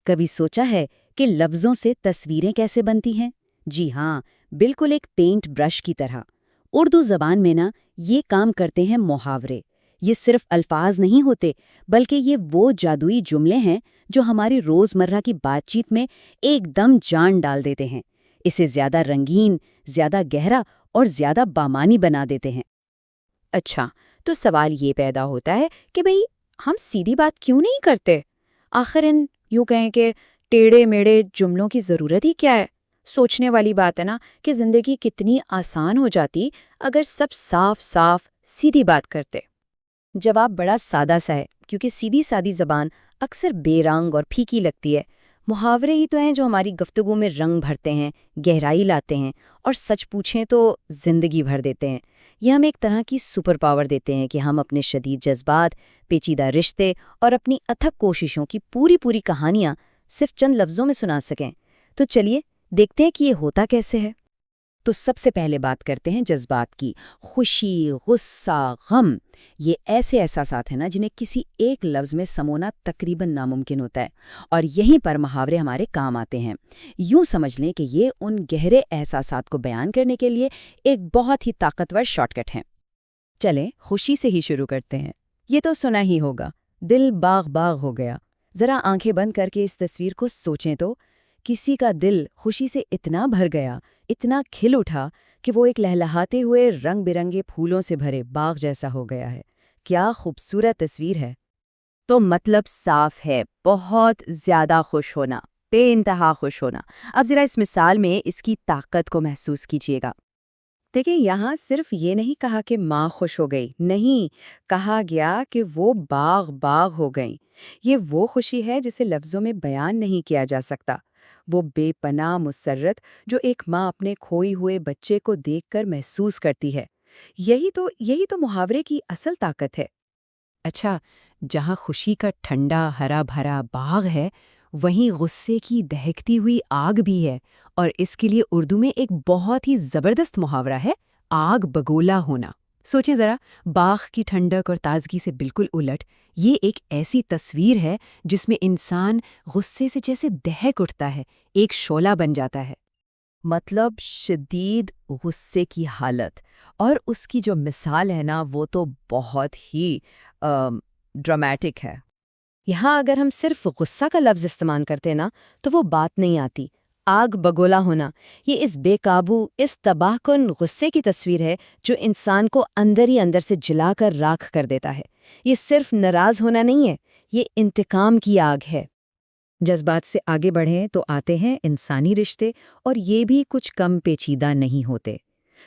کبھی سوچا ہے کہ لفظوں سے تصویریں کیسے بنتی ہیں؟ جی ہاں، بالکل ایک پینٹ برش کی طرح۔ اردو زبان میں یہ کام کرتے ہیں محاورے۔ یہ صرف الفاظ نہیں ہوتے، بلکہ یہ وہ جادوئی جملے ہیں جو ہماری روزمرہ کی بات چیت میں ایک دم جان ڈال دیتے ہیں، اسے زیادہ رنگین، زیادہ گہرا اور زیادہ بامانی بنا دیتے ہیں۔ اچھا، تو سوال یہ پیدا ہوتا ہے کہ بھئی ہم سیدھی بات کیوں نہیں کرتے؟ آخر ان یوں کہیں کہ ٹیڑے میڑے جملوں کی ضرورت ہی کیا ہے؟ سوچنے والی بات ہے نا کہ زندگی کتنی آسان ہو جاتی اگر سب صاف صاف سیدھی بات کرتے۔ جواب بڑا سادہ سا ہے، کیونکہ سیدھی سادی زبان اکثر بے رنگ اور پھیکی لگتی ہے۔ محاورے ہی تو ہیں جو ہماری گفتگو میں رنگ بھرتے ہیں، گہرائی لاتے ہیں اور سچ پوچھیں تو زندگی بھر دیتے ہیں۔ یہ ہمیں ایک طرح کی سپر پاور دیتے ہیں کہ ہم اپنے شدید جذبات، پیچیدہ رشتے اور اپنی اتھک کوششوں کی پوری کہانیاں صرف چند لفظوں میں سنا سکیں۔ تو چلیے دیکھتے ہیں کہ یہ ہوتا کیسے ہے۔ تو سب سے پہلے بات کرتے ہیں جذبات کی۔ خوشی، غصہ، غم، یہ ایسے احساسات ہیں جنہیں کسی ایک لفظ میں سمونا تقریباً ناممکن ہوتا ہے، اور یہیں پر محاورے ہمارے کام آتے ہیں۔ یوں سمجھ لیں کہ یہ ان گہرے احساسات کو بیان کرنے کے لیے ایک بہت ہی طاقتور شارٹ کٹ ہیں۔ چلیں خوشی سے ہی شروع کرتے ہیں۔ یہ تو سنا ہی ہوگا، دل باغ باغ ہو گیا۔ ذرا آنکھیں بند کر کے اس تصویر کو سوچیں تو، کسی کا دل خوشی سے اتنا بھر گیا، اتنا کھل اٹھا کہ وہ ایک لہلہاتے ہوئے رنگ برنگے پھولوں سے بھرے باغ جیسا ہو گیا ہے۔ کیا خوبصورت تصویر ہے! تو مطلب صاف ہے، بہت زیادہ خوش ہونا، بے انتہا خوش ہونا۔ اب ذرا اس مثال میں اس کی طاقت کو محسوس کیجیے گا۔ دیکھیں، یہاں صرف یہ نہیں کہا کہ ماں خوش ہو گئی، نہیں، کہا گیا کہ وہ باغ باغ ہو گئیں۔ یہ وہ خوشی ہے جسے لفظوں میں بیان نہیں کیا جا سکتا، وہ بے پناہ مسرت جو ایک ماں اپنے کھوئے ہوئے بچے کو دیکھ کر محسوس کرتی ہے۔ یہی تو محاورے کی اصل طاقت ہے۔ اچھا، جہاں خوشی کا ٹھنڈا ہرا بھرا باغ ہے، وہیں غصے کی دہکتی ہوئی آگ بھی ہے، اور اس کے لیے اردو میں ایک بہت ہی زبردست محاورہ ہے، آگ بگولا ہونا۔ سوچیں ذرا، باغ کی ٹھنڈک اور تازگی سے بالکل الٹ، یہ ایک ایسی تصویر ہے جس میں انسان غصے سے جیسے دہک اٹھتا ہے، ایک شعلہ بن جاتا ہے۔ مطلب شدید غصے کی حالت، اور اس کی جو مثال ہے وہ تو بہت ہی ڈرامیٹک ہے۔ یہاں اگر ہم صرف غصہ کا لفظ استعمال کرتے تو وہ بات نہیں آتی۔ آگ بگولا ہونا، یہ اس بے قابو، اس تباہ کن غصے کی تصویر ہے جو انسان کو اندر ہی اندر سے جلا کر راکھ کر دیتا ہے۔ یہ صرف ناراض ہونا نہیں ہے، یہ انتقام کی آگ ہے۔ جذبات سے آگے بڑھیں تو آتے ہیں انسانی رشتے، اور یہ بھی کچھ کم پیچیدہ نہیں ہوتے۔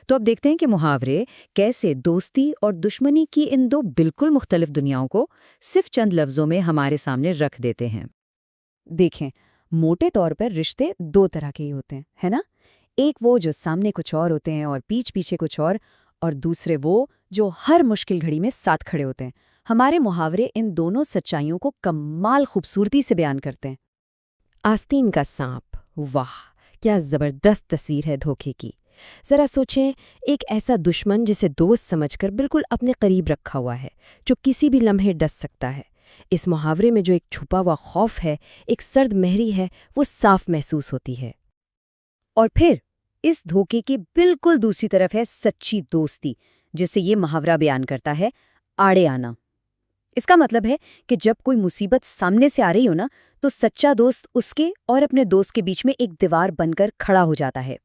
تو اب دیکھتے ہیں کہ محاورے کیسے دوستی اور دشمنی کی ان دو بالکل مختلف دنیاؤں کو صرف چند لفظوں میں ہمارے سامنے رکھ دیتے ہیں۔ دیکھیں، موٹے طور پر رشتے دو طرح کے ہی ہوتے ہیں، ہے نا؟ ایک وہ جو سامنے کچھ اور ہوتے ہیں اور پیچھے کچھ اور دوسرے وہ جو ہر مشکل گھڑی میں ساتھ کھڑے ہوتے ہیں۔ ہمارے محاورے ان دونوں سچائیوں کو کمال خوبصورتی سے بیان کرتے ہیں۔ آستین کا سانپ، واہ کیا زبردست تصویر ہے دھوکے کی۔ ذرا سوچیں، ایک ایسا دشمن جسے دوست سمجھ کر بالکل اپنے قریب رکھا ہوا ہے، جو کسی بھی لمحے ڈس سکتا ہے۔ اس محاورے میں جو ایک چھپا ہوا خوف ہے، ایک سرد مہری ہے، وہ صاف محسوس ہوتی ہے۔ اور پھر اس دھوکے کی بالکل دوسری طرف ہے سچی دوستی، جسے یہ محاورہ بیان کرتا ہے، آڑے آنا۔ اس کا مطلب ہے کہ جب کوئی مصیبت سامنے سے آ رہی ہو تو سچا دوست اس کے اور اپنے دوست کے بیچ میں ایک دیوار بن کر کھڑا ہو جاتا ہے۔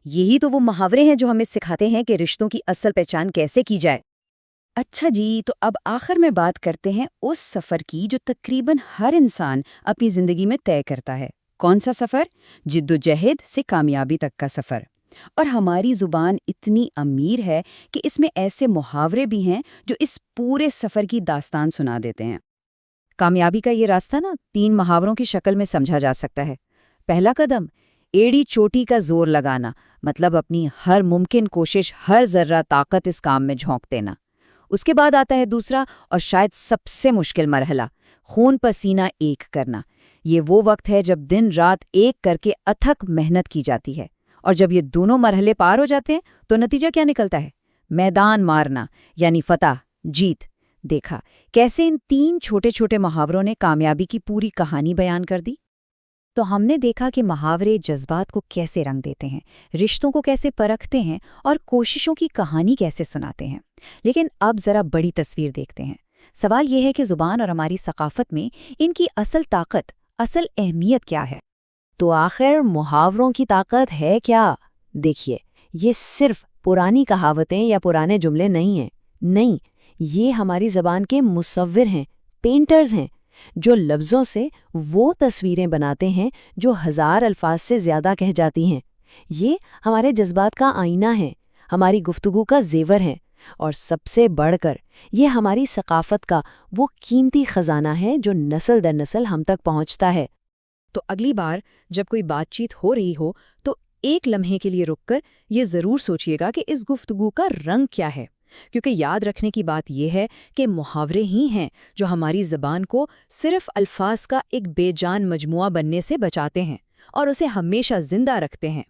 یہی تو وہ محاورے ہیں جو ہمیں سکھاتے ہیں کہ رشتوں کی اصل پہچان کیسے کی جائے۔ اچھا جی، تو اب آخر میں بات کرتے ہیں اس سفر کی جو تقریباً ہر انسان اپنی زندگی میں طے کرتا ہے۔ کون سا سفر؟ جد و جہد سے کامیابی تک کا سفر۔ اور ہماری زبان اتنی امیر ہے کہ اس میں ایسے محاورے بھی ہیں جو اس پورے سفر کی داستان سنا دیتے ہیں۔ کامیابی کا یہ راستہ 3 محاوروں کی شکل میں سمجھا جا سکتا ہے۔ پہلا قدم، ایڑی چوٹی کا زور لگانا، مطلب اپنی ہر ممکن کوشش، ہر ذرہ طاقت اس کام میں جھونک دینا۔ اس کے بعد آتا ہے دوسرا اور شاید سب سے مشکل مرحلہ، خون پسینہ ایک کرنا۔ یہ وہ وقت ہے جب دن رات ایک کر کے اتھک محنت کی جاتی ہے، اور جب یہ دونوں مرحلے پار ہو جاتے ہیں تو نتیجہ کیا نکلتا ہے؟ میدان مارنا، یعنی فتح، جیت۔ دیکھا کیسے ان 3 چھوٹے چھوٹے محاوروں نے کامیابی کی پوری کہانی بیان کر دی۔ تو ہم نے دیکھا کہ محاورے جذبات کو کیسے رنگ دیتے ہیں، رشتوں کو کیسے پرکھتے ہیں اور کوششوں کی کہانی کیسے سناتے ہیں۔ لیکن اب ذرا بڑی تصویر دیکھتے ہیں۔ سوال یہ ہے کہ زبان اور ہماری ثقافت میں ان کی اصل طاقت، اصل اہمیت کیا ہے؟ تو آخر محاوروں کی طاقت ہے کیا؟ دیکھیے، یہ صرف پرانی کہاوتیں یا پرانے جملے نہیں ہیں، نہیں، یہ ہماری زبان کے مصور ہیں، پینٹرز ہیں، جو لفظوں سے وہ تصویریں بناتے ہیں جو ہزار الفاظ سے زیادہ کہہ جاتی ہیں۔ یہ ہمارے جذبات کا آئینہ ہے، ہماری گفتگو کا زیور ہے، اور سب سے بڑھ کر یہ ہماری ثقافت کا وہ قیمتی خزانہ ہے جو نسل در نسل ہم تک پہنچتا ہے۔ تو اگلی بار جب کوئی بات چیت ہو رہی ہو تو ایک لمحے کے لیے رک کر یہ ضرور سوچیے گا کہ اس گفتگو کا رنگ کیا ہے، کیونکہ یاد رکھنے کی بات یہ ہے کہ محاورے ہی ہیں جو ہماری زبان کو صرف الفاظ کا ایک بے جان مجموعہ بننے سے بچاتے ہیں اور اسے ہمیشہ زندہ رکھتے ہیں۔